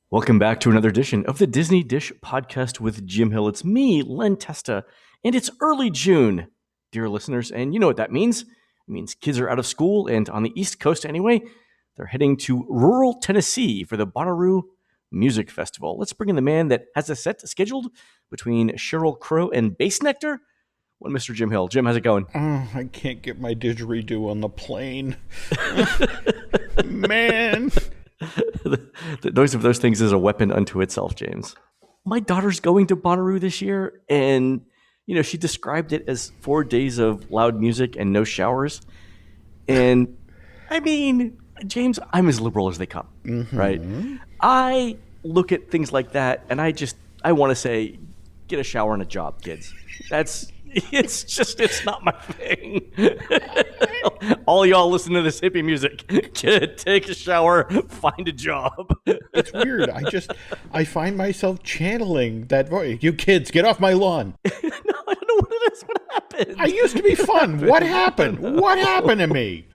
Welcome back to another edition of the Disney Dish Podcast with Jim Hill. It's me, Len Testa, and it's early June, dear listeners, and you know what that means. It means kids are out of school, and on the East Coast anyway, they're heading to rural Tennessee for the Bonnaroo Music Festival. Let's bring in the man that has a set scheduled between Sheryl Crow and Bass Nectar. One, Mr. Jim Hill. Jim, how's it going? Oh, I can't get my didgeridoo on the plane. Man. The noise of those things is a weapon unto itself, James. My daughter's going to Bonnaroo this year, and she described it as 4 days of loud music and no showers. And I mean, James, I'm as liberal as they come, right? I look at things like that, and I want to say, get a shower and a job, kids. It's not my thing. All y'all listen to this hippie music. Take a shower, find a job. It's weird. I find myself channeling that voice. You kids, get off my lawn. No, I don't know what it is. What happened? I used to be fun. What happened? What happened to me?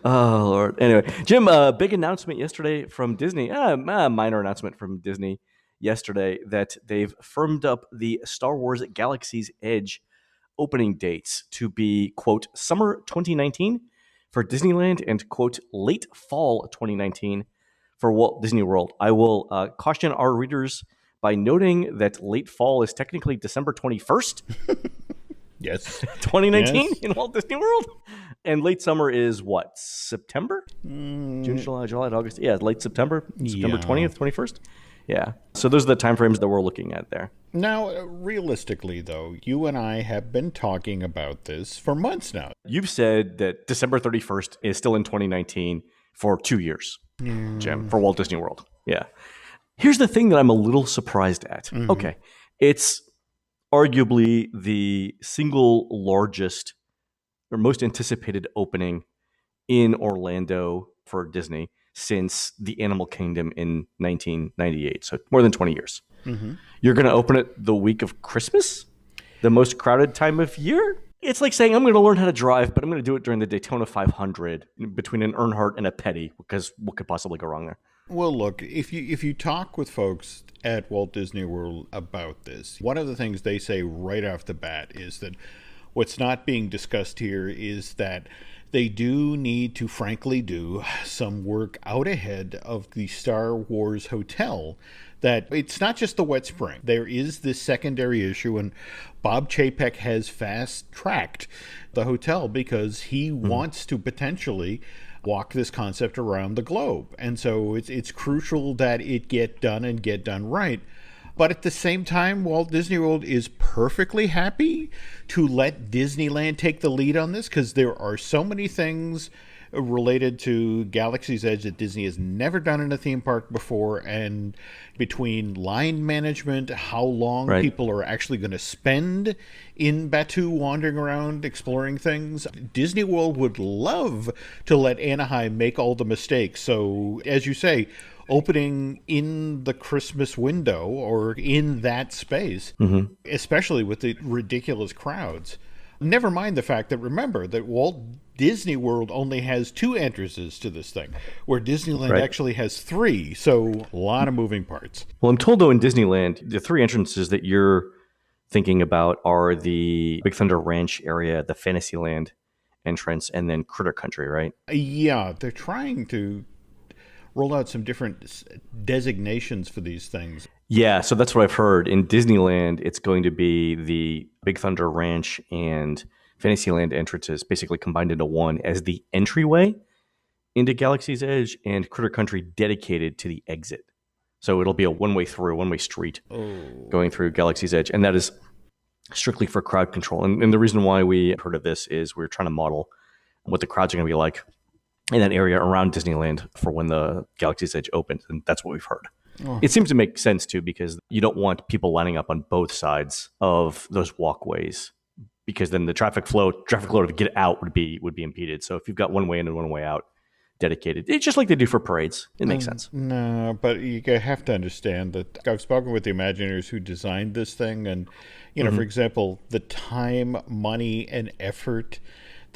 Oh, Lord. Anyway, Jim, big announcement yesterday from Disney. Minor announcement from Disney yesterday that they've firmed up the Star Wars Galaxy's Edge opening dates to be, quote, summer 2019 for Disneyland and, quote, late fall 2019 for Walt Disney World. I will caution our readers by noting that late fall is technically December 21st. Yes. 2019 Yes. in Walt Disney World. And late summer is what? September? June, July, August. Yeah, late September. September 20th, 21st. Yeah. So those are the timeframes that we're looking at there. Now, realistically, though, you and I have been talking about this for months now. You've said that December 31st is still in 2019 for 2 years, Jim, for Walt Disney World. Yeah. Here's the thing that I'm a little surprised at. Okay. It's arguably the single largest or most anticipated opening in Orlando for Disney since the Animal Kingdom in 1998. So more than 20 years. You're going to open it the week of Christmas, the most crowded time of year? It's like saying, I'm going to learn how to drive, but I'm going to do it during the Daytona 500 between an Earnhardt and a Petty, because what could possibly go wrong there? Well, look, if you talk with folks at Walt Disney World about this, one of the things they say right off the bat is that what's not being discussed here is that they do need to, frankly, do some work out ahead of the Star Wars Hotel. That it's not just the wet spring. There is this secondary issue, and Bob Chapek has fast-tracked the hotel because he wants to potentially walk this concept around the globe. And so it's crucial that it get done and get done right. But at the same time, Walt Disney World is perfectly happy to let Disneyland take the lead on this because there are so many things related to Galaxy's Edge that Disney has never done in a theme park before. And between line management, how long people are actually going to spend in Batuu wandering around exploring things, Disney World would love to let Anaheim make all the mistakes. So, as you say, opening in the Christmas window or in that space, especially with the ridiculous crowds. Never mind the fact that, remember, that Walt Disney World only has 2 entrances to this thing, where Disneyland actually has 3. So a lot of moving parts. Well, I'm told, though, in Disneyland, the 3 entrances that you're thinking about are the Big Thunder Ranch area, the Fantasyland entrance, and then Critter Country, right? Yeah, they're trying to roll out some different designations for these things. Yeah, so that's what I've heard. In Disneyland, it's going to be the Big Thunder Ranch and Fantasyland entrances basically combined into one as the entryway into Galaxy's Edge, and Critter Country dedicated to the exit. So it'll be a one-way street going through Galaxy's Edge. And that is strictly for crowd control. And the reason why we heard of this is we're trying to model what the crowds are going to be like in that area around Disneyland for when the Galaxy's Edge opens. And that's what we've heard. It seems to make sense, too, because you don't want people lining up on both sides of those walkways, because then the traffic flow to get out would be impeded. So if you've got one way in and one way out dedicated, it's just like they do for parades. It makes sense. No, but you have to understand that I've spoken with the Imagineers who designed this thing, and for example, the time, money, and effort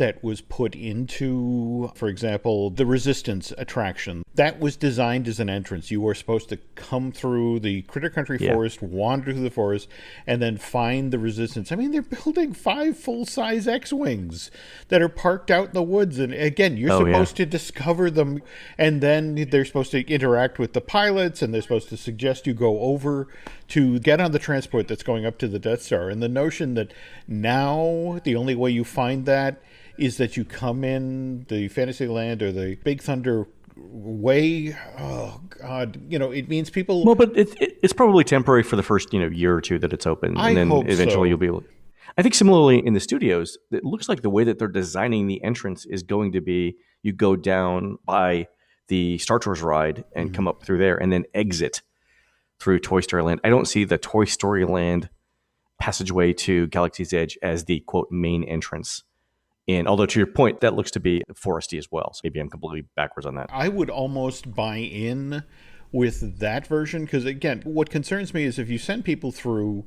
that was put into, for example, the Resistance attraction. That was designed as an entrance. You were supposed to come through the Critter Country forest, wander through the forest, and then find the Resistance. I mean, they're building 5 full-size X-Wings that are parked out in the woods. And again, you're supposed to discover them, and then they're supposed to interact with the pilots, and they're supposed to suggest you go over to get on the transport that's going up to the Death Star. And the notion that now the only way you find that is that you come in the Fantasyland or the Big Thunder way. Oh God, it means people. Well, but it's probably temporary for the first year or two that it's open, and then eventually you'll be able. I think similarly in the studios, it looks like the way that they're designing the entrance is going to be you go down by the Star Tours ride and come up through there, and then exit through Toy Story Land. I don't see the Toy Story Land passageway to Galaxy's Edge as the quote main entrance. And although to your point, that looks to be foresty as well. So maybe I'm completely backwards on that. I would almost buy in with that version because, again, what concerns me is if you send people through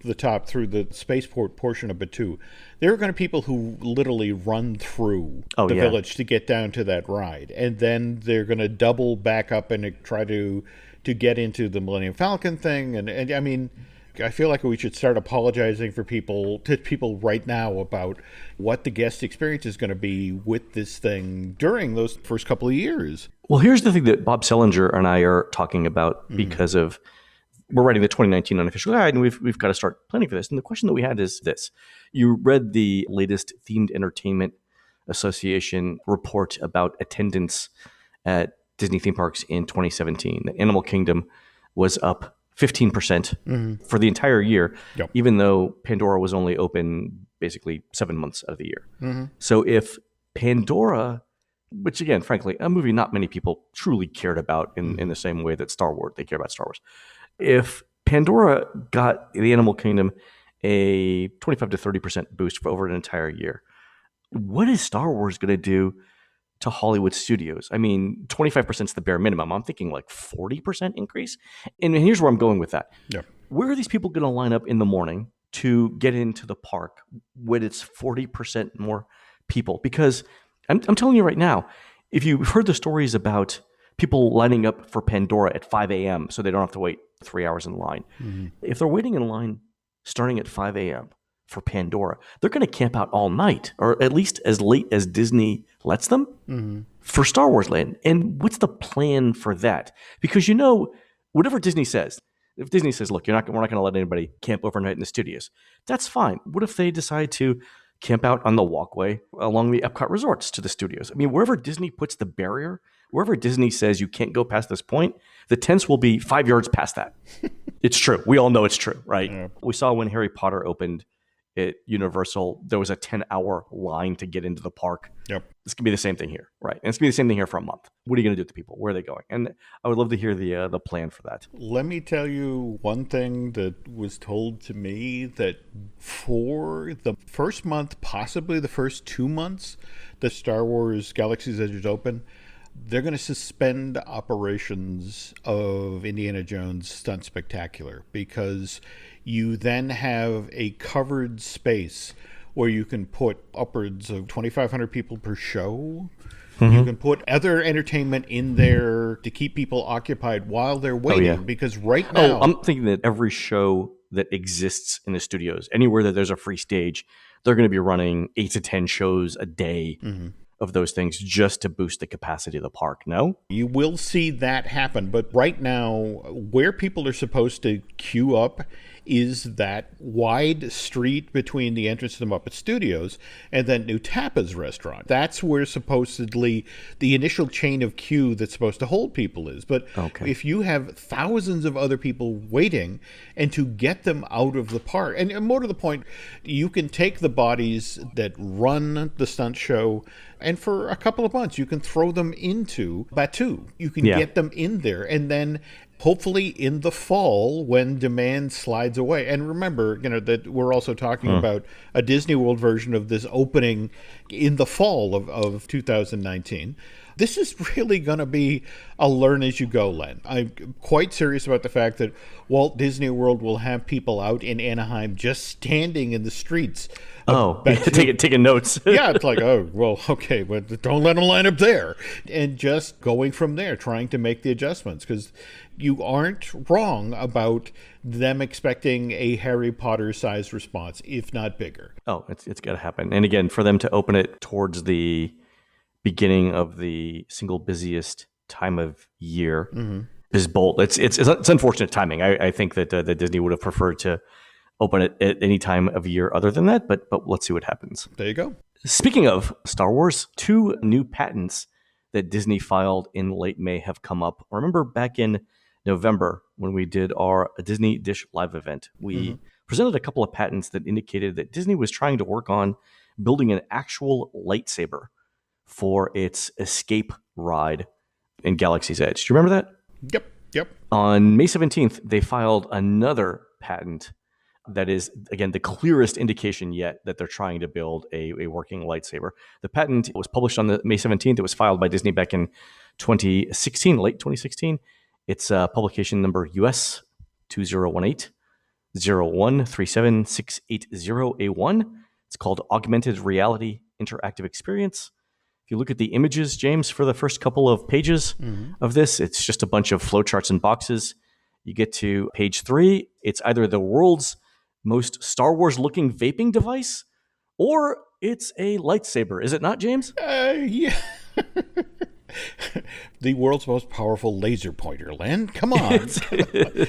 the top, through the spaceport portion of Batuu, there are going to be people who literally run through the village to get down to that ride. And then they're going to double back up and try to get into the Millennium Falcon thing. And I mean, I feel like we should start apologizing to people right now about what the guest experience is going to be with this thing during those first couple of years. Well, here's the thing that Bob Sellinger and I are talking about because of we're writing the 2019 unofficial guide, and we've got to start planning for this. And the question that we had is this. You read the latest Themed Entertainment Association report about attendance at Disney theme parks in 2017. The Animal Kingdom was up 15% for the entire year, even though Pandora was only open basically 7 months out of the year. So if Pandora, which again, frankly, a movie not many people truly cared about in the same way that Star Wars, they care about Star Wars. If Pandora got the Animal Kingdom a 25 to 30% boost for over an entire year, what is Star Wars going to do to Hollywood studios? I mean, 25% is the bare minimum. I'm thinking like 40% increase. And here's where I'm going with that. Where are these people going to line up in the morning to get into the park when it's 40% more people? Because I'm telling you right now, if you've heard the stories about people lining up for Pandora at 5 a.m. so they don't have to wait 3 hours in line. If they're waiting in line starting at 5 a.m. for Pandora, they're going to camp out all night, or at least as late as Disney lets them for Star Wars Land. And what's the plan for that? Because whatever Disney says, if Disney says, look, we're not going to let anybody camp overnight in the studios, that's fine. What if they decide to camp out on the walkway along the Epcot resorts to the studios? I mean, wherever Disney puts the barrier, wherever Disney says you can't go past this point, the tents will be 5 yards past that. It's true. We all know it's true, right? Yeah. We saw when Harry Potter opened at Universal, there was a 10-hour line to get into the park. This could be the same thing here, right? And it's going to be the same thing here for a month. What are you going to do with the people? Where are they going? And I would love to hear the plan for that. Let me tell you one thing that was told to me, that for the first month, possibly the first 2 months, the Star Wars Galaxy's Edge is open, they're going to suspend operations of Indiana Jones Stunt Spectacular, because you then have a covered space where you can put upwards of 2,500 people per show. You can put other entertainment in there to keep people occupied while they're waiting. Because right now, I'm thinking that every show that exists in the studios, anywhere that there's a free stage, they're going to be running 8 to 10 shows a day of those things just to boost the capacity of the park. No? You will see that happen. But right now, where people are supposed to queue up is that wide street between the entrance to the Muppet Studios and then New Tapa's restaurant. That's where supposedly the initial chain of queue that's supposed to hold people is. But if you have thousands of other people waiting, and to get them out of the park, and more to the point, you can take the bodies that run the stunt show, and for a couple of months, you can throw them into Batuu. You can get them in there, and then hopefully in the fall when demand slides away. And remember, that we're also talking about a Disney World version of this opening in the fall of 2019. This is really going to be a learn as you go, Len. I'm quite serious about the fact that Walt Disney World will have people out in Anaheim just standing in the streets. Oh, taking notes. Yeah, it's like, oh, well, okay, but don't let them line up there. And just going from there, trying to make the adjustments, because you aren't wrong about them expecting a Harry Potter-sized response, if not bigger. Oh, it's got to happen. And again, for them to open it towards the beginning of the single busiest time of year is bold. It's unfortunate timing. I think that Disney would have preferred to open it at any time of year other than that, but let's see what happens. There you go. Speaking of Star Wars, 2 new patents that Disney filed in late May have come up. Remember back in November when we did our Disney Dish Live event, we presented a couple of patents that indicated that Disney was trying to work on building an actual lightsaber for its escape ride in Galaxy's Edge. Do you remember that? Yep. On May 17th, they filed another patent that is, again, the clearest indication yet that they're trying to build a working lightsaber. The patent was published on the May 17th. It was filed by Disney back in 2016, late 2016. It's publication number US 2018 0137680A1. It's called Augmented Reality Interactive Experience. If you look at the images, James, for the first couple of pages of this, it's just a bunch of flowcharts and boxes. You get to page 3, it's either the world's most Star Wars looking vaping device or it's a lightsaber. Is it not, James? Yeah. The world's most powerful laser pointer, Len. Come on.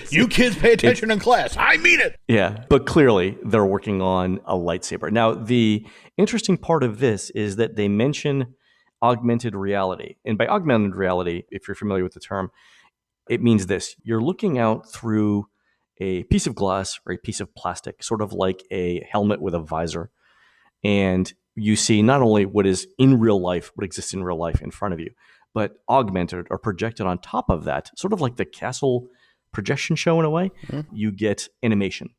You kids pay attention in class. I mean it. Yeah, but clearly they're working on a lightsaber. Now, the interesting part of this is that they mention augmented reality. And by augmented reality, if you're familiar with the term, it means this. You're looking out through a piece of glass or a piece of plastic, sort of like a helmet with a visor. And you see not only what is in real life, what exists in real life in front of you, but augmented or projected on top of that, sort of like the castle projection show in a way. You get animation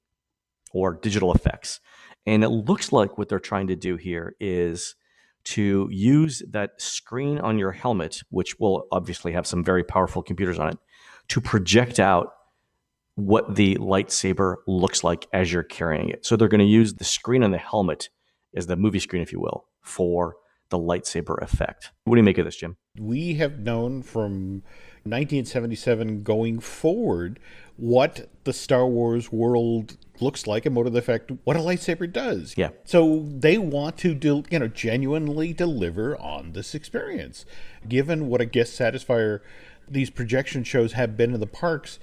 or digital effects. And it looks like what they're trying to do here is to use that screen on your helmet, which will obviously have some very powerful computers on it, to project out what the lightsaber looks like as you're carrying it. So they're going to use the screen on the helmet as the movie screen, if you will, for the lightsaber effect. What do you make of this, Jim? We have known from 1977 going forward what the Star Wars world looks like and what a lightsaber does. Yeah. So they want to genuinely deliver on this experience. Given what a guest satisfier these projection shows have been in the parks,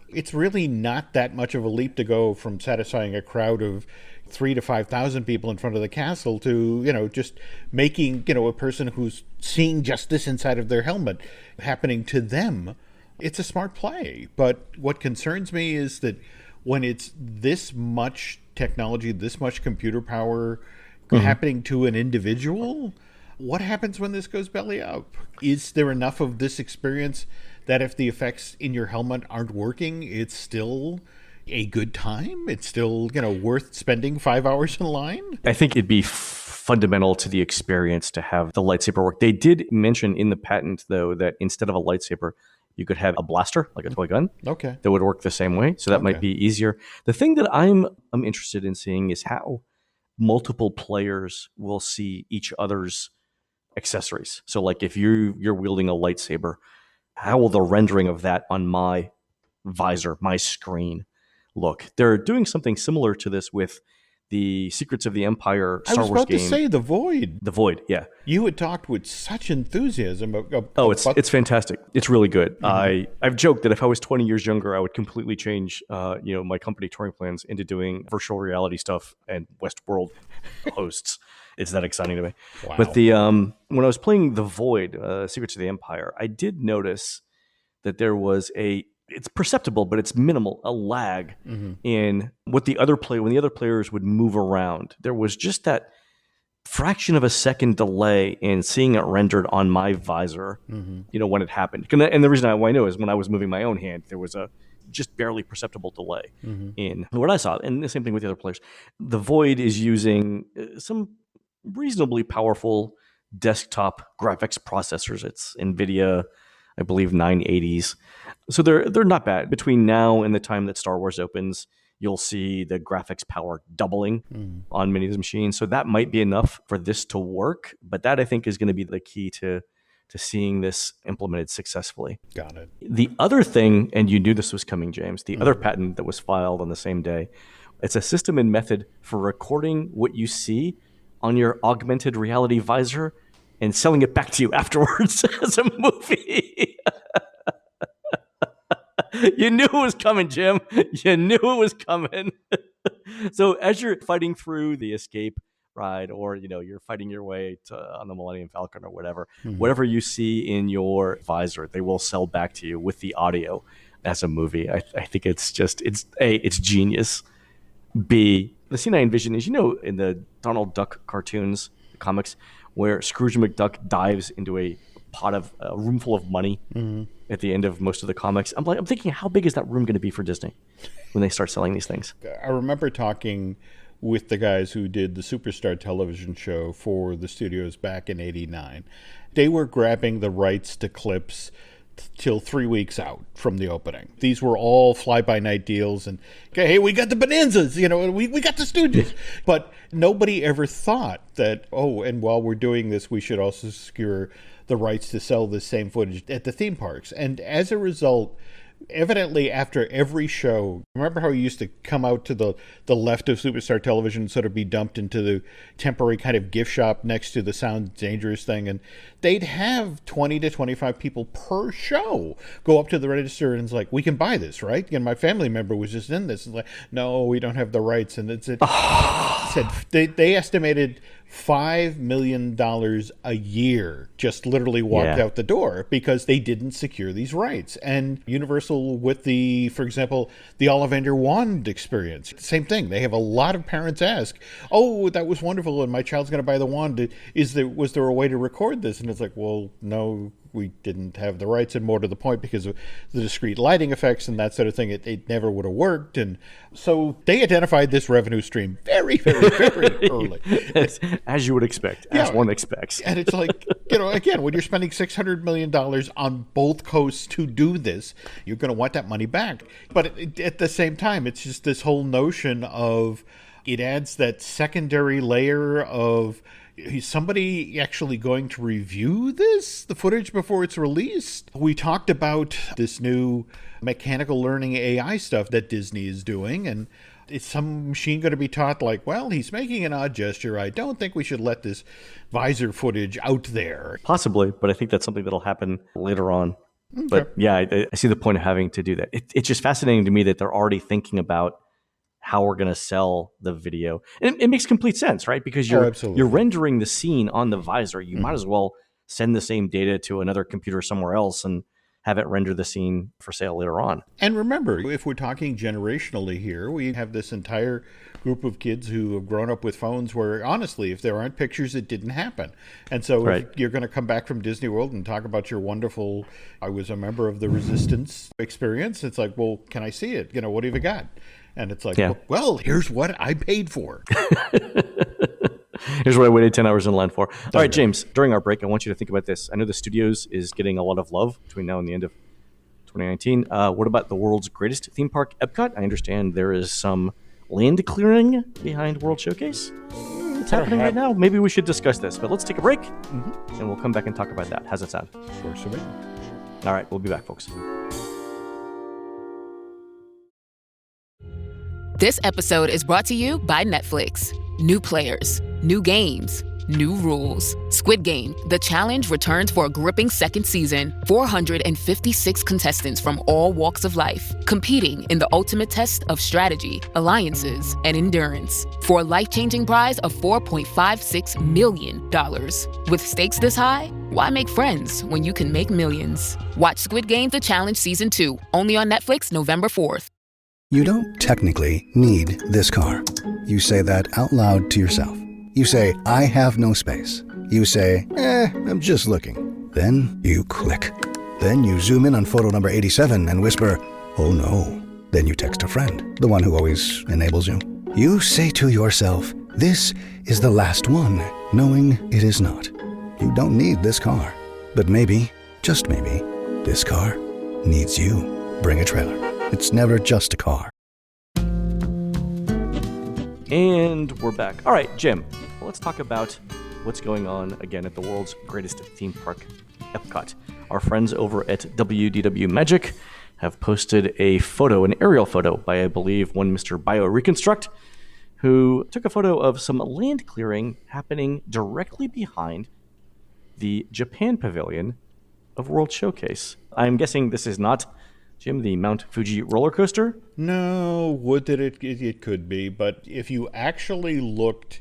it's really not that much of a leap to go from satisfying a crowd of 3,000 to 5,000 people in front of the castle to, just making, a person who's seeing just this inside of their helmet happening to them. It's a smart play. But what concerns me is that when it's this much technology, this much computer power happening to an individual, what happens when this goes belly up? Is there enough of this experience that if the effects in your helmet aren't working, it's still a good time? It's still, worth spending 5 hours in line? I think it'd be fundamental to the experience to have the lightsaber work. They did mention in the patent, though, that instead of a lightsaber, you could have a blaster, like a toy gun. Okay. That would work the same way. So that might be easier. The thing that I'm interested in seeing is how multiple players will see each other's accessories. So like if you're wielding a lightsaber, how will the rendering of that on my visor, my screen look? They're doing something similar to this with the Secrets of the Empire Star Wars game. I was about to say The Void. The Void, yeah. You had talked with such enthusiasm about it's fantastic. It's really good. I've joked that if I was 20 years younger, I would completely change my company touring plans into doing virtual reality stuff and Westworld hosts. It's that exciting to me. Wow. But when I was playing The Void, Secrets of the Empire, I did notice that there was it's perceptible, but it's minimal, a lag in what when the other players would move around. There was just that fraction of a second delay in seeing it rendered on my visor, when it happened. And the reason why I know is when I was moving my own hand, there was a just barely perceptible delay in what I saw. And the same thing with the other players. The Void is using some reasonably powerful desktop graphics processors. It's NVIDIA, I believe 980s. So they're not bad. Between now and the time that Star Wars opens, you'll see the graphics power doubling on many of these machines. So that might be enough for this to work. But that, I think, is going to be the key to seeing this implemented successfully. Got it. The other thing, and you knew this was coming, James, the other patent that was filed on the same day, it's a system and method for recording what you see on your augmented reality visor and selling it back to you afterwards as a movie. You knew it was coming, Jim. You knew it was coming. So as you're fighting through the escape ride, or you're fighting your way on the Millennium Falcon or whatever you see in your visor, they will sell back to you with the audio as a movie. I think it's genius. B, the scene I envision is, in the Donald Duck cartoons, the comics, where Scrooge McDuck dives into a room full of money at the end of most of the comics. I'm thinking, how big is that room going to be for Disney when they start selling these things? I remember talking with the guys who did the Superstar television show for the studios back in '89. They were grabbing the rights to clips till 3 weeks out from the opening. These were all fly-by-night deals, and hey, we got the Bonanzas, we got the Stooges. But nobody ever thought that, and while we're doing this, we should also secure the rights to sell this same footage at the theme parks. And as a result, evidently after every show, remember how you used to come out to the left of Superstar television and sort of be dumped into the temporary kind of gift shop next to the Sound Dangerous thing, and they'd have 20 to 25 people per show go up to the register and it's like, we can buy this, right? And my family member was just in this. It's like, no, we don't have the rights. And it said they estimated $5 million a year just literally walked out the door because they didn't secure these rights. And Universal with for example, the Ollivander wand experience, same thing. They have a lot of parents ask, oh, that was wonderful, and my child's going to buy the wand. Was there a way to record this? And it's like, well, no, we didn't have the rights, and more to the point, because of the discrete lighting effects and that sort of thing, it never would have worked. And so they identified this revenue stream very, very, very early. As you would expect, as one expects. And it's like, again, when you're spending $600 million on both coasts to do this, you're going to want that money back. But at the same time, it's just this whole notion of, it adds that secondary layer of, is somebody actually going to review the footage before it's released? We talked about this new mechanical learning AI stuff that Disney is doing, and is some machine going to be taught like, well, he's making an odd gesture, I don't think we should let this visor footage out there? Possibly, but I think that's something that'll happen later on. Okay. But yeah, I see the point of having to do that. It's just fascinating to me that they're already thinking about how we're going to sell the video. And it makes complete sense, right? Because you're rendering the scene on the visor. You might as well send the same data to another computer somewhere else and have it render the scene for sale later on. And remember, if we're talking generationally here, we have this entire group of kids who have grown up with phones where, honestly, if there aren't pictures, it didn't happen. And so if you're going to come back from Disney World and talk about your wonderful, I was a member of the Resistance experience, it's like, well, can I see it? What have you got? And it's like, well, here's what I paid for. Here's what I waited 10 hours in line for. All right, James, during our break, I want you to think about this. I know the studios is getting a lot of love between now and the end of 2019. What about the world's greatest theme park, Epcot? I understand there is some land clearing behind World Showcase. It's happening right now. Maybe we should discuss this, but let's take a break, and we'll come back and talk about that. How's that sound? Works for me. All right, we'll be back, folks. This episode is brought to you by Netflix. New players, new games, new rules. Squid Game, The Challenge returns for a gripping second season. 456 contestants from all walks of life, competing in the ultimate test of strategy, alliances, and endurance. For a life-changing prize of $4.56 million. With stakes this high, why make friends when you can make millions? Watch Squid Game, The Challenge Season 2, only on Netflix November 4th. You don't technically need this car. You say that out loud to yourself. You say, I have no space. You say, I'm just looking. Then you click. Then you zoom in on photo number 87 and whisper, oh no. Then you text a friend, the one who always enables you. You say to yourself, this is the last one, knowing it is not. you don't need this car. But maybe, just maybe, this car needs you. Bring a trailer. It's never just a car. And we're back. All right, Jim, let's talk about what's going on again at the world's greatest theme park, Epcot. Our friends over at WDW Magic have posted a photo, an aerial photo by, I believe, one Mr. BioReconstruct, who took a photo of some land clearing happening directly behind the Japan Pavilion of World Showcase. I'm guessing this is not, Jim, the Mount Fuji roller coaster? No, would that it could be, but if you actually looked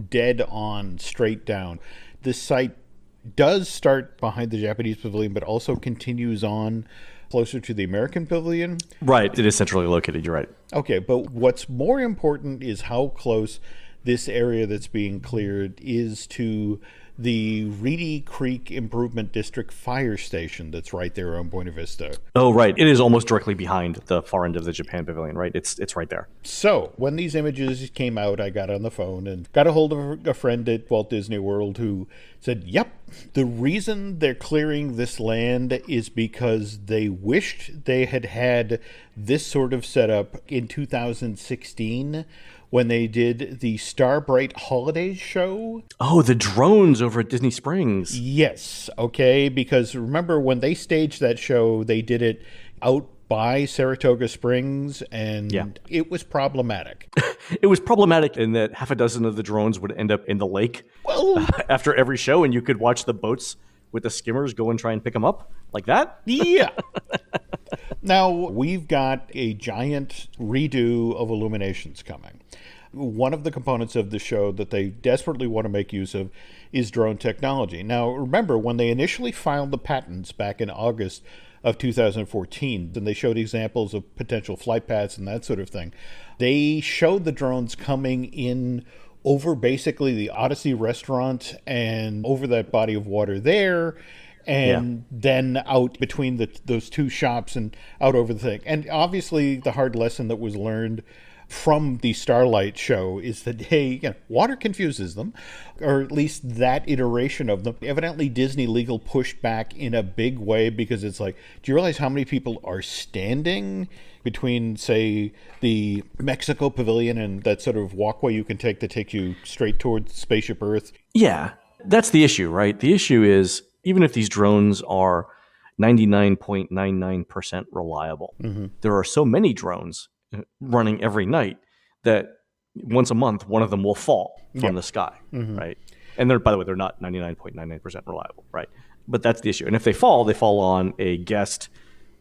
dead on, straight down, this site does start behind the Japanese pavilion, but also continues on closer to the American pavilion. Right, it is centrally located, you're right. Okay, but what's more important is how close this area that's being cleared is to the Reedy Creek Improvement District fire station that's right there on Buena Vista. Oh, right. It is almost directly behind the far end of the Japan Pavilion, right? It's right there. So when these images came out, I got on the phone and got a hold of a friend at Walt Disney World who said, yep, the reason they're clearing this land is because they wished they had had this sort of setup in 2016 when they did the Starbright Holidays show. Oh, the drones over at Disney Springs. Yes, okay, because remember when they staged that show, they did it out by Saratoga Springs, and it was problematic. It was problematic in that half a dozen of the drones would end up in the lake after every show, and you could watch the boats with the skimmers go and try and pick them up like that. Yeah. Now, we've got a giant redo of Illuminations coming. One of the components of the show that they desperately want to make use of is drone technology. Now, remember, when they initially filed the patents back in August of 2014, and they showed examples of potential flight paths and that sort of thing, they showed the drones coming in over basically the Odyssey restaurant and over that body of water there, and then out between those two shops and out over the thing. And obviously the hard lesson that was learned from the Starlight show is that, hey, water confuses them, or at least that iteration of them. Evidently, Disney legal pushed back in a big way because it's like, do you realize how many people are standing between, say, the Mexico Pavilion and that sort of walkway you can take that takes you straight towards Spaceship Earth? Yeah, that's the issue, right? The issue is, even if these drones are 99.99% reliable, there are so many drones running every night that once a month one of them will fall from the sky, right? And they're, by the way, they're not 99.99% reliable, right? But that's the issue. And if they fall on a guest,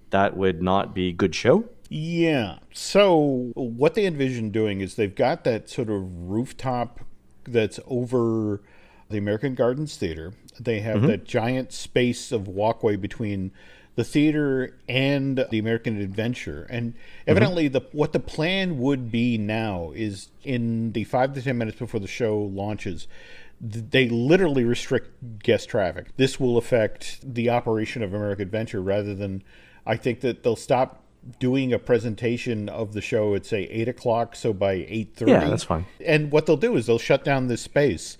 that would not be good show. Yeah. So what they envision doing is they've got that sort of rooftop that's over the American Gardens Theater. They have that giant space of walkway between the theater and the American Adventure. And evidently what the plan would be now is in the 5 to 10 minutes before the show launches, they literally restrict guest traffic. This will affect the operation of American Adventure rather than, I think that they'll stop doing a presentation of the show at, say, 8 o'clock, so by 8:30. Yeah, that's fine. And what they'll do is they'll shut down this space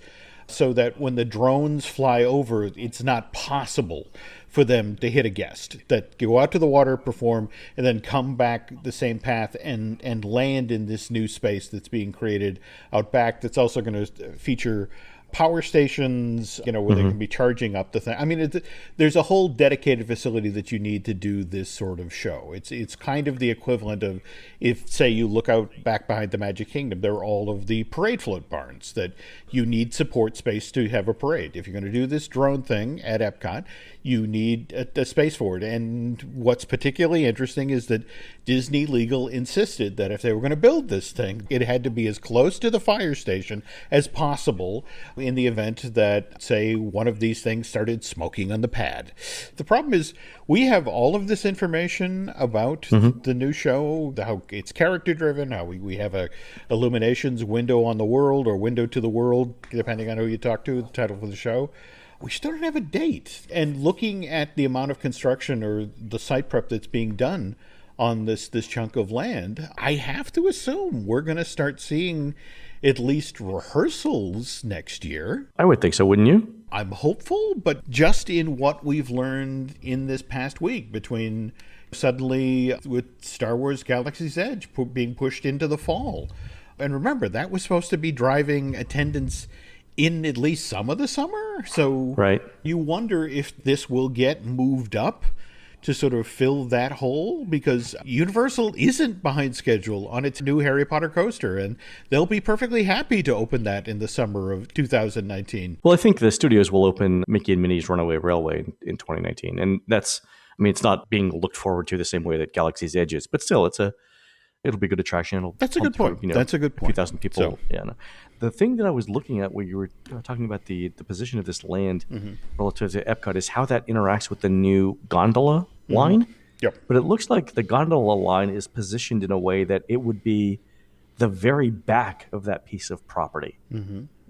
so that when the drones fly over, it's not possible for them to hit a guest. That go out to the water, perform, and then come back the same path and land in this new space that's being created out back that's also going to feature power stations, where they can be charging up the thing. I mean, there's a whole dedicated facility that you need to do this sort of show. It's kind of the equivalent of if, say, you look out back behind the Magic Kingdom, there are all of the parade float barns that you need support space to have a parade. If you're going to do this drone thing at Epcot, you need a space for it. And what's particularly interesting is that Disney legal insisted that if they were going to build this thing, it had to be as close to the fire station as possible in the event that, say, one of these things started smoking on the pad. The problem is we have all of this information about the new show, how it's character driven, how we have a Illuminations window on the world or window to the world, depending on who you talk to, the title for the show. We still don't have a date. And looking at the amount of construction or the site prep that's being done on this chunk of land, I have to assume we're going to start seeing at least rehearsals next year. I would think so, wouldn't you? I'm hopeful, but just in what we've learned in this past week between suddenly with Star Wars Galaxy's Edge being pushed into the fall. And remember, that was supposed to be driving attendance in at least some of the summer. So Right. you wonder if this will get moved up to sort of fill that hole, because Universal isn't behind schedule on its new Harry Potter coaster, and they'll be perfectly happy to open that in the summer of 2019. Well, I think the studios will open Mickey and Minnie's Runaway Railway in 2019. And that's, I mean, it's not being looked forward to the same way that Galaxy's Edge is, but still, it'll be a good attraction. That's a good point. That's a good point. A few thousand people. So, yeah. No. The thing that I was looking at when you were talking about the position of this land relative to Epcot is how that interacts with the new gondola line. Yep. But it looks like the gondola line is positioned in a way that it would be the very back of that piece of property.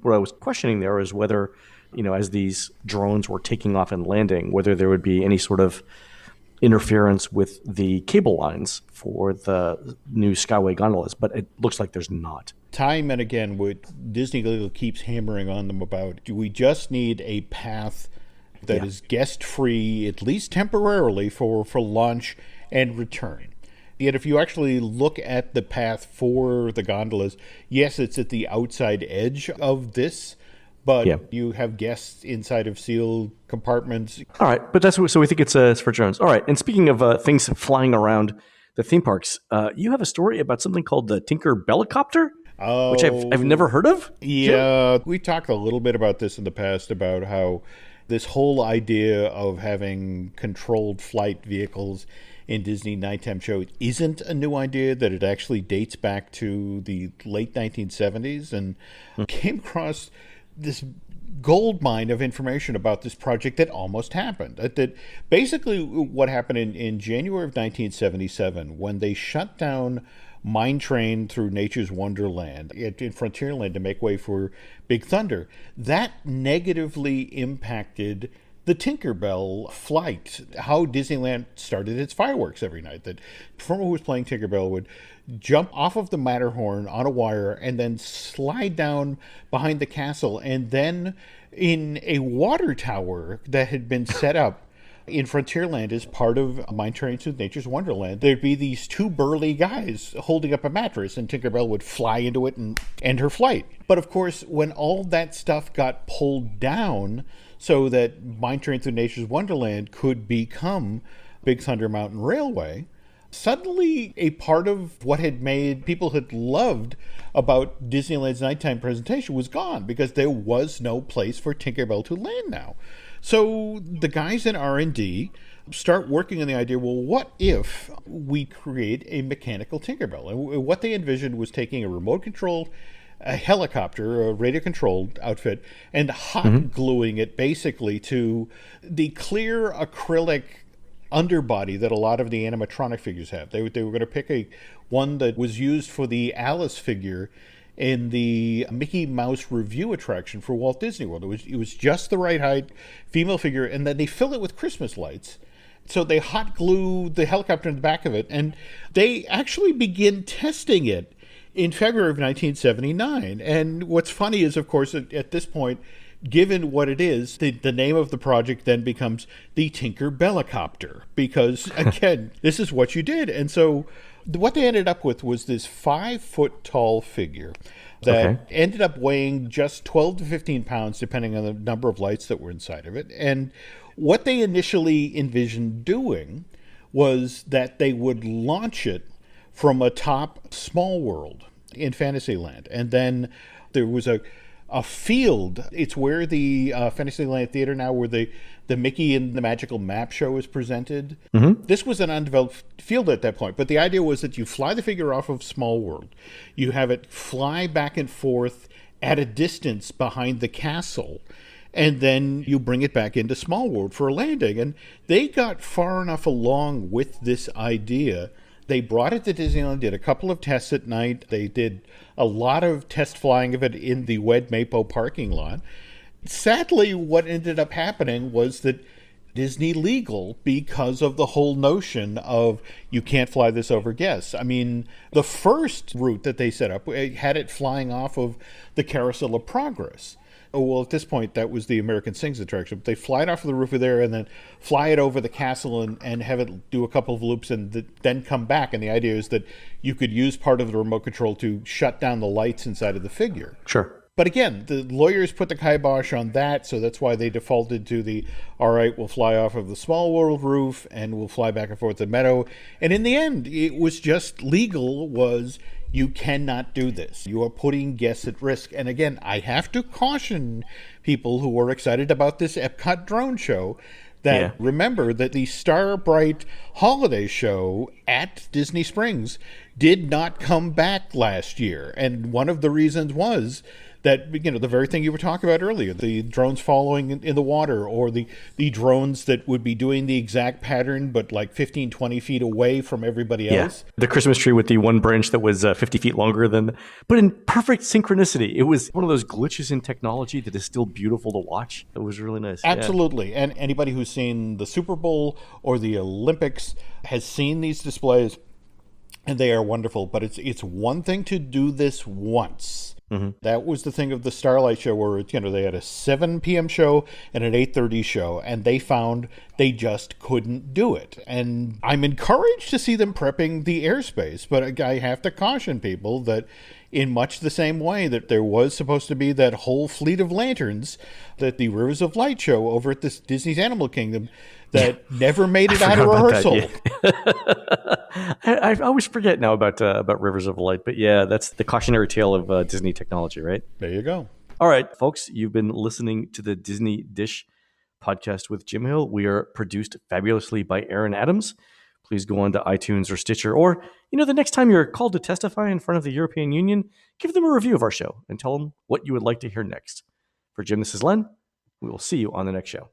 What I was questioning there is whether, as these drones were taking off and landing, whether there would be any sort of interference with the cable lines for the new Skyway gondolas, but it looks like there's not. Time and again, what Disney keeps hammering on them about, do we just need a path that is guest-free, at least temporarily, for launch and return? Yet if you actually look at the path for the gondolas, yes, it's at the outside edge of this, but you have guests inside of sealed compartments. All right, but so we think it's for drones. All right, and speaking of things flying around the theme parks, you have a story about something called the Tinker Bellicopter, which I've never heard of. Yeah, we talked a little bit about this in the past, about how this whole idea of having controlled flight vehicles in Disney nighttime shows isn't a new idea, that it actually dates back to the late 1970s, and came across this gold mine of information about this project that almost happened. That basically what happened in January of 1977, when they shut down Mine Train through Nature's Wonderland in Frontierland to make way for Big Thunder, that negatively impacted the Tinkerbell flight, how Disneyland started its fireworks every night. That the performer who was playing Tinkerbell would jump off of the Matterhorn on a wire and then slide down behind the castle, and then in a water tower that had been set up in Frontierland as part of Mine Train to Nature's Wonderland, there'd be these two burly guys holding up a mattress, and Tinkerbell would fly into it and end her flight. But of course, when all that stuff got pulled down so that Mine Train through Nature's Wonderland could become Big Thunder Mountain Railway, suddenly a part of what had made people had loved about Disneyland's nighttime presentation was gone, because there was no place for Tinkerbell to land now. So the guys in R&D start working on the idea, well, what if we create a mechanical Tinkerbell? And what they envisioned was taking a remote-controlled a helicopter, a radio-controlled outfit, and hot gluing it basically to the clear acrylic underbody that a lot of the animatronic figures have. They were going to pick one that was used for the Alice figure in the Mickey Mouse Review attraction for Walt Disney World. It was just the right height, female figure, and then they fill it with Christmas lights. So they hot glue the helicopter in the back of it, and they actually begin testing it in February of 1979. And what's funny is, of course, at this point, given what it is, the name of the project then becomes the Tinker Bellicopter, because, again, this is what you did. And so what they ended up with was this 5-foot tall figure that ended up weighing just 12 to 15 pounds, depending on the number of lights that were inside of it. And what they initially envisioned doing was that they would launch it from atop Small World in Fantasyland. And then there was a field. It's where the Fantasyland Theater now, where the Mickey and the Magical Map show is presented. This was an undeveloped field at that point, but the idea was that you fly the figure off of Small World, you have it fly back and forth at a distance behind the castle, and then you bring it back into Small World for a landing. And they got far enough along with this idea. They brought it to Disneyland, did a couple of tests at night. They did a lot of test flying of it in the Wed Mapo parking lot. Sadly, what ended up happening was that Disney legal, because of the whole notion of you can't fly this over guests. I mean, the first route that they set up had it flying off of the Carousel of Progress. Oh, well, at this point, that was the American Sings attraction. But they fly it off of the roof of there and then fly it over the castle and have it do a couple of loops and then come back. And the idea is that you could use part of the remote control to shut down the lights inside of the figure. Sure. But again, the lawyers put the kibosh on that, so that's why they defaulted to the, all right, we'll fly off of the Small World roof and we'll fly back and forth the Meadow. And in the end, it was just legal, was you cannot do this. You are putting guests at risk. And again, I have to caution people who are excited about this Epcot drone show that remember that the Starbright Holiday Show at Disney Springs did not come back last year. And one of the reasons was that, the very thing you were talking about earlier, the drones following in the water, or the drones that would be doing the exact pattern but like 15, 20 feet away from everybody else. The Christmas tree with the one branch that was 50 feet longer but in perfect synchronicity. It was one of those glitches in technology that is still beautiful to watch. It was really nice. Absolutely. And anybody who's seen the Super Bowl or the Olympics has seen these displays, and they are wonderful. But it's one thing to do this once. Mm-hmm. That was the thing of the Starlight Show, where they had a 7 p.m. show and an 8:30 show, and they found they just couldn't do it. And I'm encouraged to see them prepping the airspace, but I have to caution people that in much the same way that there was supposed to be that whole fleet of lanterns that the Rivers of Light show over at this Disney's Animal Kingdom that never made it out of rehearsal. I always forget now about Rivers of Light, but that's the cautionary tale of Disney technology, right? There you go. All right, folks, you've been listening to the Disney Dish podcast with Jim Hill. We are produced fabulously by Aaron Adams. Please go on to iTunes or Stitcher, or the next time you're called to testify in front of the European Union, give them a review of our show and tell them what you would like to hear next. For Jim, this is Len. We will see you on the next show.